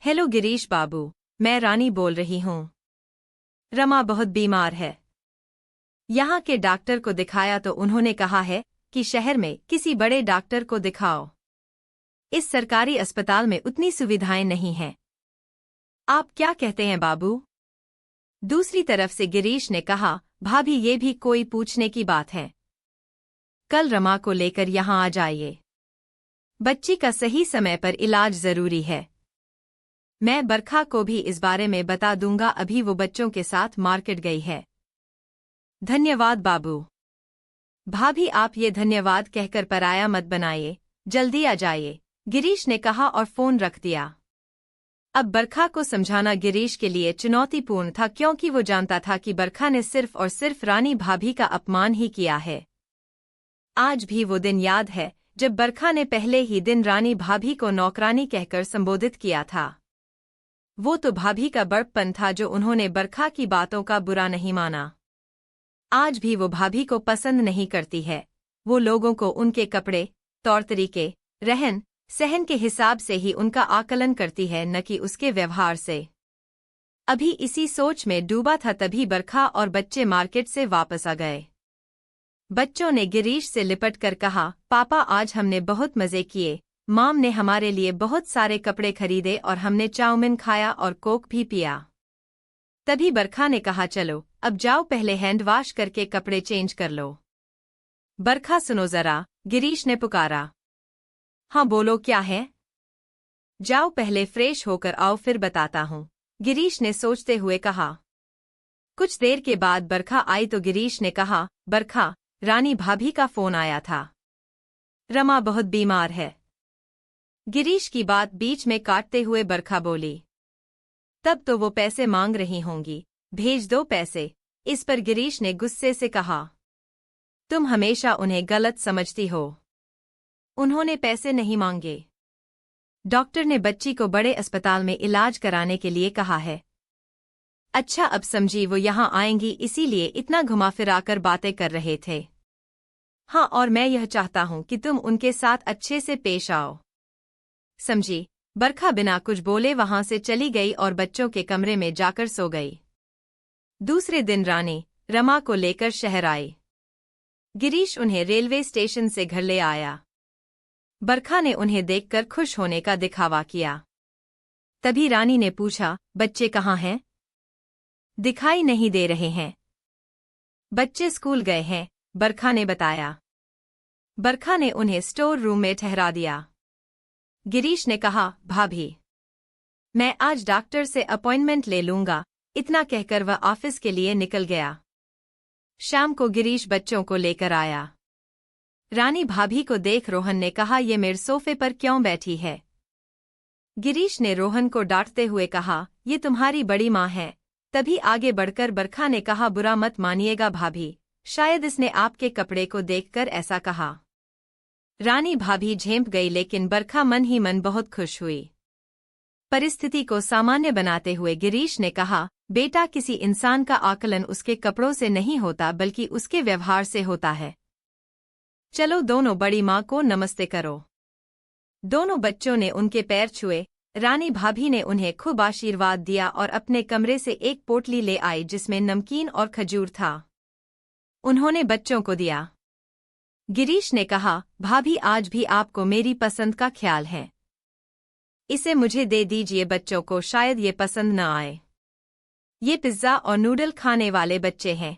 Hello Girish बाबू, मैं रानी बोल रही हूँ। रमा बहुत बीमार है। यहाँ के डॉक्टर को दिखाया तो उन्होंने कहा है कि शहर में किसी बड़े डॉक्टर को दिखाओ। इस सरकारी अस्पताल में उतनी सुविधाएं नहीं हैं। आप क्या कहते हैं बाबू? दूसरी तरफ से गिरीश ने कहा, भाभी ये भी कोई पूछने की बात है। कल रमा को लेकर यहाँ आ जाइए। बच्ची का सही समय पर इलाज जरूरी है। मैं बरखा को भी इस बारे में बता दूंगा, अभी वो बच्चों के साथ मार्केट गई है। धन्यवाद बाबू। भाभी आप ये धन्यवाद कहकर पराया मत बनाइए, जल्दी आ जाइए, गिरीश ने कहा और फोन रख दिया। अब बरखा को समझाना गिरीश के लिए चुनौतीपूर्ण था, क्योंकि वो जानता था कि बरखा ने सिर्फ और सिर्फ रानी भाभी का अपमान ही किया है। आज भी वो दिन याद है जब बरखा ने पहले ही दिन रानी भाभी को नौकरानी कहकर संबोधित किया था। वो तो भाभी का बड़प्पन था जो उन्होंने बरखा की बातों का बुरा नहीं माना। आज भी वो भाभी को पसंद नहीं करती है। वो लोगों को उनके कपड़े, तौर तरीके, रहन सहन के हिसाब से ही उनका आकलन करती है, न कि उसके व्यवहार से। अभी इसी सोच में डूबा था तभी बरखा और बच्चे मार्केट से वापस आ गए। बच्चों ने गिरीश से लिपट कर कहा, पापा आज हमने बहुत मजे किए। माम ने हमारे लिए बहुत सारे कपड़े खरीदे और हमने चाउमीन खाया और कोक भी पिया। तभी बरखा ने कहा, चलो अब जाओ पहले हैंड वॉश करके कपड़े चेंज कर लो। बरखा सुनो जरा, गिरीश ने पुकारा। हाँ बोलो क्या है? जाओ पहले फ्रेश होकर आओ फिर बताता हूँ, गिरीश ने सोचते हुए कहा। कुछ देर के बाद बरखा आई तो गिरीश ने कहा, बरखा, रानी भाभी का फोन आया था। रमा बहुत बीमार है। गिरीश की बात बीच में काटते हुए बरखा बोली, तब तो वो पैसे मांग रही होंगी, भेज दो पैसे। इस पर गिरीश ने गुस्से से कहा, तुम हमेशा उन्हें गलत समझती हो। उन्होंने पैसे नहीं मांगे। डॉक्टर ने बच्ची को बड़े अस्पताल में इलाज कराने के लिए कहा है। अच्छा अब समझी, वो यहाँ आएंगी इसीलिए इतना घुमा फिराकर बातें कर रहे थे। हाँ, और मैं यह चाहता हूँ कि तुम उनके साथ अच्छे से पेश आओ, समझी? बरखा बिना कुछ बोले वहां से चली गई और बच्चों के कमरे में जाकर सो गई। दूसरे दिन रानी रमा को लेकर शहर आई। गिरीश उन्हें रेलवे स्टेशन से घर ले आया। बरखा ने उन्हें देखकर खुश होने का दिखावा किया। तभी रानी ने पूछा, बच्चे कहाँ हैं? दिखाई नहीं दे रहे हैं। बच्चे स्कूल गए हैं, बरखा ने बताया। बरखा ने उन्हें स्टोर रूम में ठहरा दिया। गिरीश ने कहा, भाभी, मैं आज डॉक्टर से अपॉइंटमेंट ले लूंगा। इतना कहकर वह ऑफिस के लिए निकल गया। शाम को गिरीश बच्चों को लेकर आया। रानी भाभी को देख रोहन ने कहा, ये मेरे सोफे पर क्यों बैठी है? गिरीश ने रोहन को डांटते हुए कहा, ये तुम्हारी बड़ी माँ है। तभी आगे बढ़कर बरखा ने कहा, बुरा मत मानिएगा भाभी, शायद इसने आपके कपड़े को देखकर ऐसा कहा। रानी भाभी झेंप गई, लेकिन बरखा मन ही मन बहुत खुश हुई। परिस्थिति को सामान्य बनाते हुए गिरीश ने कहा, बेटा, किसी इंसान का आकलन उसके कपड़ों से नहीं होता बल्कि उसके व्यवहार से होता है। चलो दोनों बड़ी माँ को नमस्ते करो। दोनों बच्चों ने उनके पैर छुए। रानी भाभी ने उन्हें खूब आशीर्वाद दिया और अपने कमरे से एक पोटली ले आई जिसमें नमकीन और खजूर था। उन्होंने बच्चों को दिया। गिरीश ने कहा, भाभी आज भी आपको मेरी पसंद का ख्याल है। इसे मुझे दे दीजिए, बच्चों को शायद ये पसंद न आए। ये पिज्जा और नूडल खाने वाले बच्चे हैं।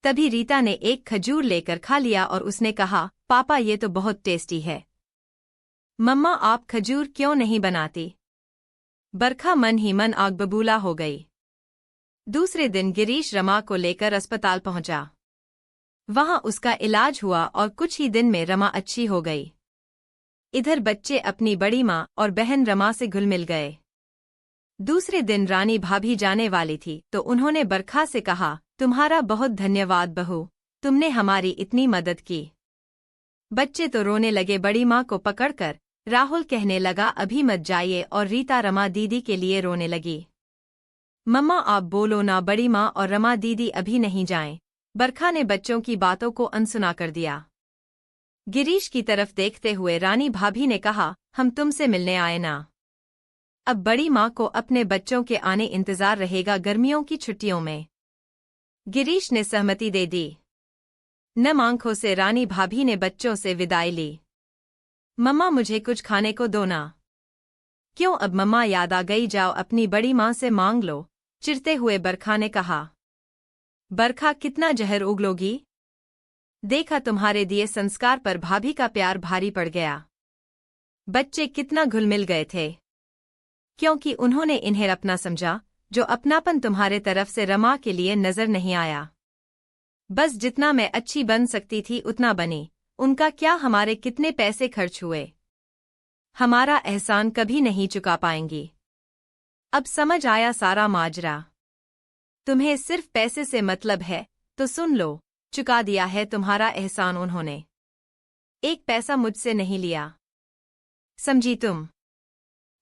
तभी रीता ने एक खजूर लेकर खा लिया और उसने कहा, पापा ये तो बहुत टेस्टी है। मम्मा आप खजूर क्यों नहीं बनाती? बरखा मन ही मन आग बबूला हो गई। दूसरे दिन गिरीश रमा को लेकर अस्पताल पहुंचा। वहां उसका इलाज हुआ और कुछ ही दिन में रमा अच्छी हो गई। इधर बच्चे अपनी बड़ी माँ और बहन रमा से घुल मिल गए। दूसरे दिन रानी भाभी जाने वाली थी तो उन्होंने बरखा से कहा, तुम्हारा बहुत धन्यवाद बहू, तुमने हमारी इतनी मदद की। बच्चे तो रोने लगे। बड़ी माँ को पकड़कर राहुल कहने लगा, अभी मत जाइए, और रीता रमा दीदी के लिए रोने लगी। मम्मा आप बोलो ना, बड़ी माँ और रमा दीदी अभी नहीं जाएं। बरखा ने बच्चों की बातों को अनसुना कर दिया। गिरीश की तरफ देखते हुए रानी भाभी ने कहा, हम तुमसे मिलने आए ना। अब बड़ी माँ को अपने बच्चों के आने इंतजार रहेगा गर्मियों की छुट्टियों में। गिरीश ने सहमति दे दी। नम आंखों से रानी भाभी ने बच्चों से विदाई ली। मम्मा मुझे कुछ खाने को दो ना। क्यों अब मम्मा याद आ गई, जाओ अपनी बड़ी माँ से मांग लो, चिढ़ते हुए बरखा ने कहा। बरखा कितना जहर उगलोगी? देखा तुम्हारे दिए संस्कार पर भाभी का प्यार भारी पड़ गया। बच्चे कितना घुल मिल गए थे, क्योंकि उन्होंने इन्हें अपना समझा, जो अपनापन तुम्हारे तरफ से रमा के लिए नजर नहीं आया। बस जितना मैं अच्छी बन सकती थी उतना बनी, उनका क्या हमारे कितने पैसे खर्च हुए, हमारा एहसान कभी नहीं चुका पाएंगी। अब समझ आया सारा माजरा। तुम्हें सिर्फ पैसे से मतलब है तो सुन लो, चुका दिया है तुम्हारा एहसान उन्होंने, एक पैसा मुझसे नहीं लिया, समझी तुम?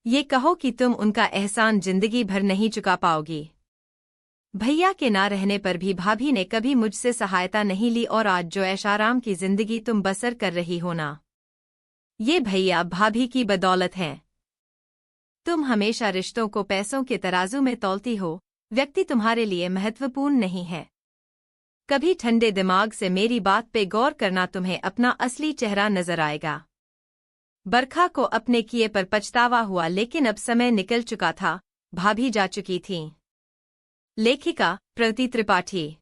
ये कहो कि तुम उनका एहसान जिंदगी भर नहीं चुका पाओगी। भैया के ना रहने पर भी भाभी ने कभी मुझसे सहायता नहीं ली, और आज जो ऐशाराम की जिंदगी तुम बसर कर रही हो ना, ये भैया भाभी की बदौलत है। तुम हमेशा रिश्तों को पैसों के तराजू में तौलती हो, व्यक्ति तुम्हारे लिए महत्वपूर्ण नहीं है। कभी ठंडे दिमाग से मेरी बात पे गौर करना, तुम्हें अपना असली चेहरा नजर आएगा। बरखा को अपने किए पर पछतावा हुआ, लेकिन अब समय निकल चुका था, भाभी जा चुकी थीं। लेखिका प्रति त्रिपाठी।